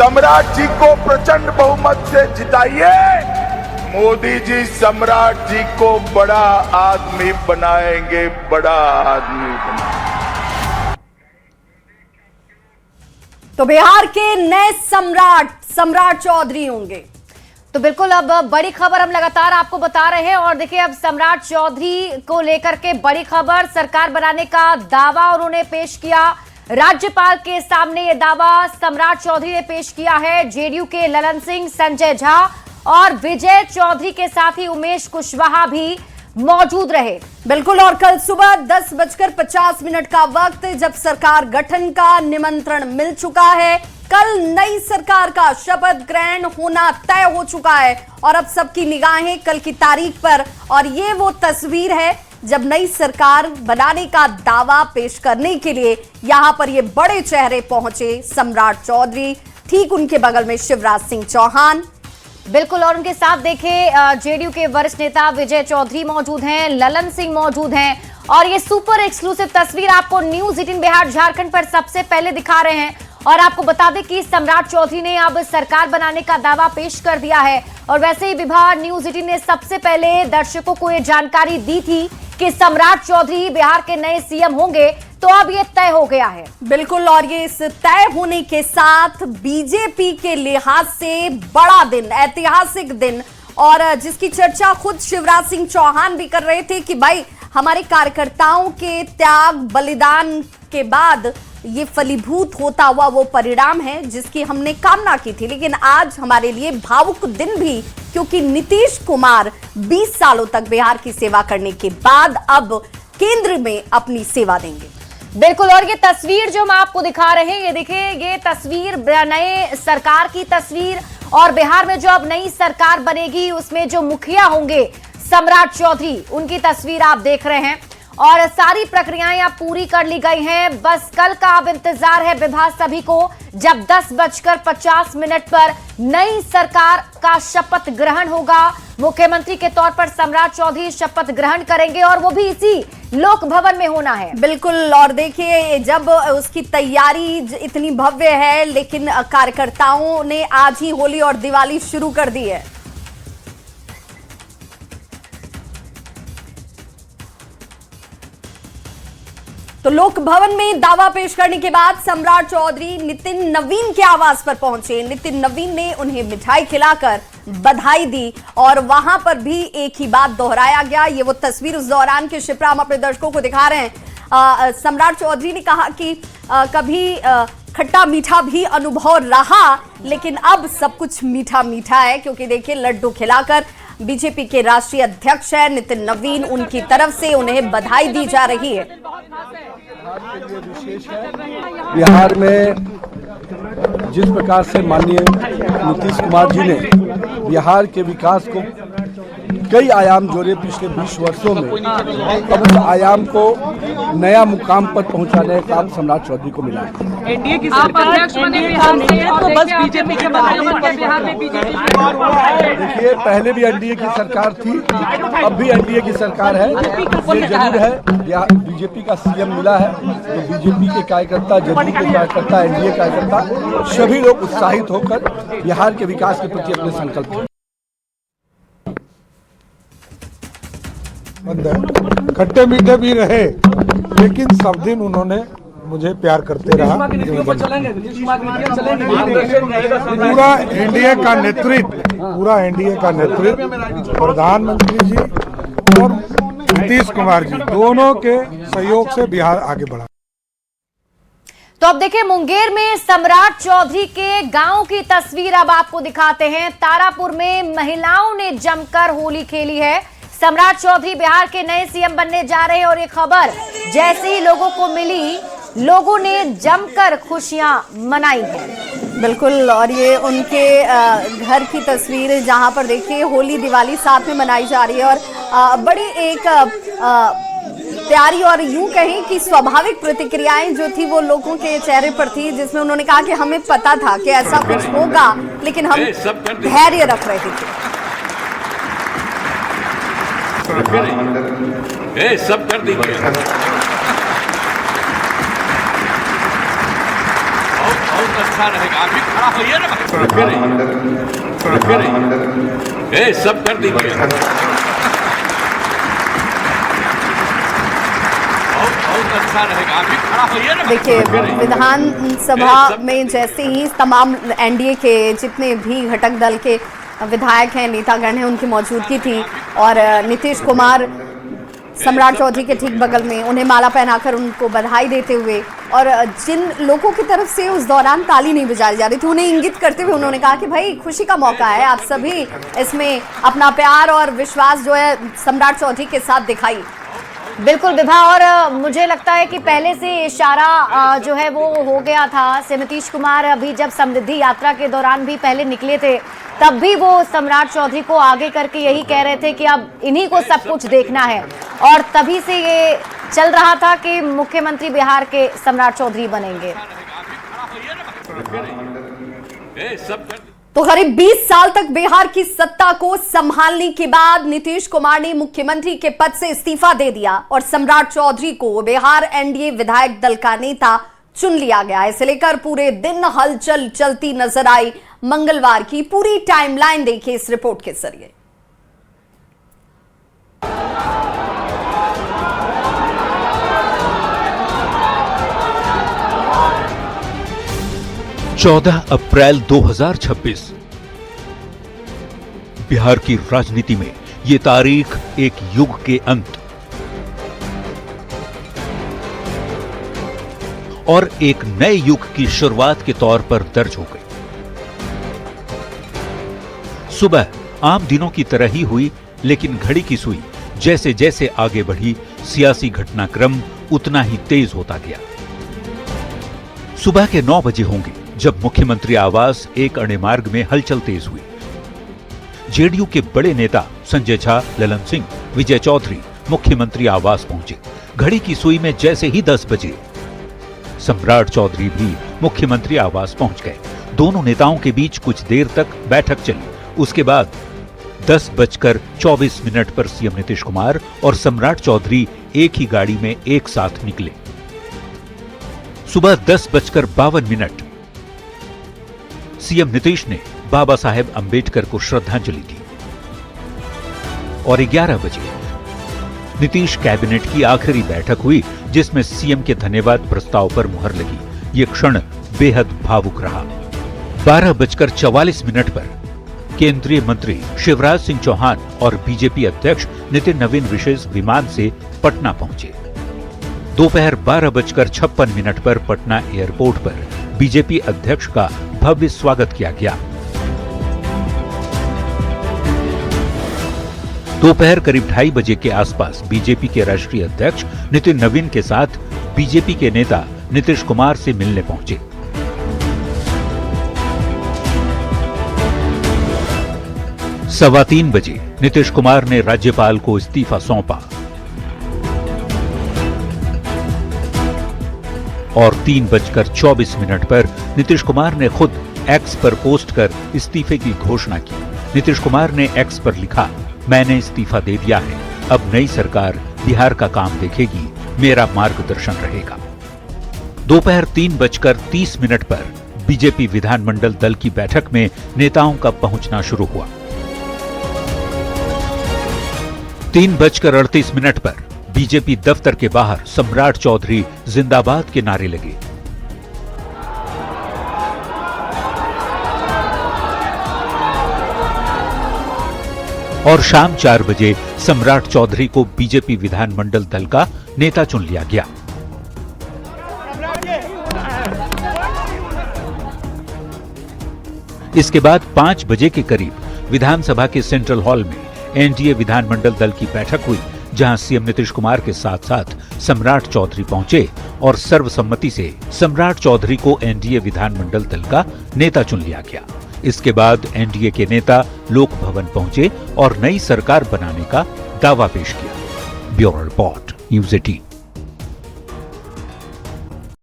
सम्राट जी को प्रचंड बहुमत से जिताइए। मोदी जी सम्राट जी को बड़ा आदमी बनाएंगे, बड़ा आदमी बनाएंगे। तो बिहार के नए सम्राट चौधरी होंगे। तो बिल्कुल, अब बड़ी खबर हम लगातार आपको बता रहे हैं और देखिए अब सम्राट चौधरी को लेकर के बड़ी खबर, सरकार बनाने का दावा उन्होंने पेश किया। राज्यपाल के सामने ये दावा सम्राट चौधरी ने पेश किया है। जेडीयू के ललन सिंह, संजय झा और विजय चौधरी के साथ ही उमेश कुशवाहा भी मौजूद रहे। बिल्कुल, और कल सुबह 10:50 का वक्त जब सरकार गठन का निमंत्रण मिल चुका है। कल नई सरकार का शपथ ग्रहण होना तय हो चुका है और अब सबकी निगाहें कल की तारीख पर। और ये वो तस्वीर है जब नई सरकार बनाने का दावा पेश करने के लिए यहां पर ये बड़े चेहरे पहुंचे। सम्राट चौधरी, ठीक उनके बगल में शिवराज सिंह चौहान। बिल्कुल, और उनके साथ देखें जेडीयू के वरिष्ठ नेता विजय चौधरी मौजूद हैं, ललन सिंह मौजूद हैं। और ये सुपर एक्सक्लूसिव तस्वीर आपको न्यूज 18 बिहार झारखंड पर सबसे पहले दिखा रहे हैं। और आपको बता दें कि सम्राट चौधरी ने अब सरकार बनाने का दावा पेश कर दिया है। और वैसे ही विभाग न्यूज 18 ने सबसे पहले दर्शकों को यह जानकारी दी थी कि सम्राट चौधरी बिहार के नए सीएम होंगे, तो अब ये तय हो गया है। बिल्कुल, और ये इस तय होने के साथ बीजेपी के लिहाज से बड़ा दिन, ऐतिहासिक दिन, और जिसकी चर्चा खुद शिवराज सिंह चौहान भी कर रहे थे कि भाई हमारे कार्यकर्ताओं के त्याग बलिदान के बाद ये फलीभूत होता हुआ वो परिणाम है जिसकी हमने कामना की थी। लेकिन आज हमारे लिए भावुक दिन भी, क्योंकि नीतीश कुमार 20 सालों तक बिहार की सेवा करने के बाद अब केंद्र में अपनी सेवा देंगे। बिल्कुल, और ये तस्वीर जो हम आपको दिखा रहे हैं, ये देखिए, ये तस्वीर नए सरकार की तस्वीर। और बिहार में जो अब नई सरकार बनेगी उसमें जो मुखिया होंगे सम्राट चौधरी, उनकी तस्वीर आप देख रहे हैं। और सारी प्रक्रियाएं अब पूरी कर ली गई हैं। बस कल का अब इंतजार है विभाग सभी को, जब 10:50 पर नई सरकार का शपथ ग्रहण होगा। मुख्यमंत्री के तौर पर सम्राट चौधरी शपथ ग्रहण करेंगे और वो भी इसी लोक भवन में होना है। बिल्कुल, और देखिए जब उसकी तैयारी इतनी भव्य है, लेकिन कार्यकर्ताओं ने आज ही होली और दिवाली शुरू कर दी है। तो लोक भवन में दावा पेश करने के बाद सम्राट चौधरी नितिन नवीन के आवास पर पहुंचे। नितिन नवीन ने उन्हें मिठाई खिलाकर बधाई दी और वहां पर भी एक ही बात दोहराया गया। ये वो तस्वीर उस दौरान के शिप्रा हम अपने दर्शकों को दिखा रहे हैं। सम्राट चौधरी ने कहा कि कभी खट्टा मीठा भी अनुभव रहा, लेकिन अब सब कुछ मीठा मीठा है, क्योंकि देखिए लड्डू खिलाकर बीजेपी के राष्ट्रीय अध्यक्ष है नितिन नवीन, उनकी तरफ से उन्हें बधाई दी जा रही है। बिहार में जिस प्रकार से माननीय नीतीश कुमार जी ने बिहार के विकास को कई आयाम जोड़े पिछले 20 वर्षों में, अब उस आयाम को नया मुकाम पर पहुंचाने का काम सम्राट चौधरी को मिला है। एनडीए की सरकार तो बस बीजेपी के बिहार में बीजेपी। देखिए, पहले भी एनडीए की सरकार थी, अब भी एनडीए की सरकार है। ये जरूर है बीजेपी का सीएम मिला है, तो बीजेपी के कार्यकर्ता, जेडीयू के कार्यकर्ता, एनडीए कार्यकर्ता सभी लोग उत्साहित होकर बिहार के विकास के प्रति अपने संकल्प हैं। खट्टे मीठे भी रहे, लेकिन सब दिन उन्होंने मुझे प्यार करते रहा। पूरा एनडीए का नेतृत्व प्रधानमंत्री जी और नीतीश कुमार जी दोनों के सहयोग से बिहार आगे बढ़ा। तो अब देखिए, मुंगेर में सम्राट चौधरी के गांव की तस्वीर अब आपको दिखाते हैं। तारापुर में महिलाओं ने जमकर होली खेली है। सम्राट चौधरी बिहार के नए सीएम बनने जा रहे हैं और ये खबर जैसे ही लोगों को मिली, लोगों ने जमकर खुशियां मनाई हैं। बिल्कुल, और ये उनके घर की तस्वीर जहां पर देखिए होली दिवाली साथ में मनाई जा रही है। और बड़ी एक प्यारी और यूं कहें कि स्वाभाविक प्रतिक्रियाएं जो थी वो लोगों के चेहरे पर थी, जिसमें उन्होंने कहा कि हमें पता था कि ऐसा कुछ होगा, लेकिन हम धैर्य रख रहे थे। सब कर दीजिए। अच्छा रहेगा। आप भी खड़ा होइए ना भाई। ए, सब कर दीजिए। बहुत अच्छा रहेगा। आप भी खड़ा होइए ना। देखिए, विधानसभा में जैसे ही तमाम एनडीए के जितने भी घटक दल के विधायक हैं, नेतागण हैं, उनकी मौजूदगी थी और नीतीश कुमार सम्राट चौधरी के ठीक बगल में उन्हें माला पहनाकर उनको बधाई देते हुए, और जिन लोगों की तरफ से उस दौरान ताली नहीं बजाई जा रही थी उन्हें इंगित करते हुए उन्होंने कहा कि भाई खुशी का मौका है, आप सभी इसमें अपना प्यार और विश्वास जो है सम्राट चौधरी के साथ दिखाई। बिल्कुल विभा, और मुझे लगता है कि पहले से इशारा जो है वो हो गया था। से नीतीश कुमार अभी जब समृद्धि यात्रा के दौरान भी पहले निकले थे तब भी वो सम्राट चौधरी को आगे करके यही कह रहे थे कि अब इन्हीं को सब कुछ देखना है, और तभी से ये चल रहा था कि मुख्यमंत्री बिहार के सम्राट चौधरी बनेंगे। तो करीब 20 साल तक बिहार की सत्ता को संभालने के बाद नीतीश कुमार ने मुख्यमंत्री के पद से इस्तीफा दे दिया और सम्राट चौधरी को बिहार एनडीए विधायक दल का नेता चुन लिया गया। इसे लेकर पूरे दिन हलचल चलती नजर आई। मंगलवार की पूरी टाइमलाइन देखिए इस रिपोर्ट के जरिए। अप्रैल 2026 बिहार की राजनीति में ये तारीख एक युग के अंत और एक नए युग की शुरुआत के तौर पर दर्ज हो गई। सुबह आम दिनों की तरह ही हुई, लेकिन घड़ी की सुई जैसे जैसे आगे बढ़ी, सियासी घटनाक्रम उतना ही तेज होता गया। सुबह के 9 बजे होंगे जब मुख्यमंत्री आवास एक अणे मार्ग में हलचल तेज हुई। जेडीयू के बड़े नेता संजय झा, ललन सिंह, विजय चौधरी मुख्यमंत्री आवास पहुंचे। घड़ी की सुई में जैसे ही 10 बजे सम्राट चौधरी भी मुख्यमंत्री आवास पहुंच गए। दोनों नेताओं के बीच कुछ देर तक बैठक चली। उसके बाद 10:24 पर सीएम नीतीश कुमार और सम्राट चौधरी एक ही गाड़ी में एक साथ निकले। सुबह 10:52 सीएम नीतीश ने बाबा साहेब अंबेडकर को श्रद्धांजलि दी और 11 बजे नीतीश कैबिनेट की आखिरी बैठक हुई, जिसमें सीएम के धन्यवाद प्रस्ताव पर मुहर लगी। ये क्षण बेहद भावुक रहा। 12:44 पर केंद्रीय मंत्री शिवराज सिंह चौहान और बीजेपी अध्यक्ष नितिन नवीन विशेष विमान से पटना पहुंचे। दोपहर 12:56 पर पटना एयरपोर्ट पर बीजेपी अध्यक्ष का भव्य स्वागत किया गया। दोपहर करीब 2:30 बजे के आसपास बीजेपी के राष्ट्रीय अध्यक्ष नितिन नवीन के साथ बीजेपी के नेता नीतीश कुमार से मिलने पहुंचे। 3:15 बजे नीतीश कुमार ने राज्यपाल को इस्तीफा सौंपा और 3:24 पर नीतीश कुमार ने खुद एक्स पर पोस्ट कर इस्तीफे की घोषणा की। नीतीश कुमार ने एक्स पर लिखा, मैंने इस्तीफा दे दिया है, अब नई सरकार बिहार का काम देखेगी, मेरा मार्गदर्शन रहेगा। दोपहर 3:30 पर बीजेपी विधानमंडल दल की बैठक में नेताओं का पहुंचना शुरू हुआ। 3:38 पर बीजेपी दफ्तर के बाहर सम्राट चौधरी जिंदाबाद के नारे लगे। और शाम 4 बजे सम्राट चौधरी को बीजेपी विधानमंडल दल का नेता चुन लिया गया। इसके बाद 5 बजे के करीब विधानसभा के सेंट्रल हॉल में एनडीए विधानमंडल दल की बैठक हुई, जहां सीएम नीतीश कुमार के साथ साथ सम्राट चौधरी पहुंचे और सर्वसम्मति से सम्राट चौधरी को एनडीए विधानमंडल दल का नेता चुन लिया गया। इसके बाद एनडीए के नेता लोक भवन पहुंचे और नई सरकार बनाने का दावा पेश किया। Bureau report, news 18।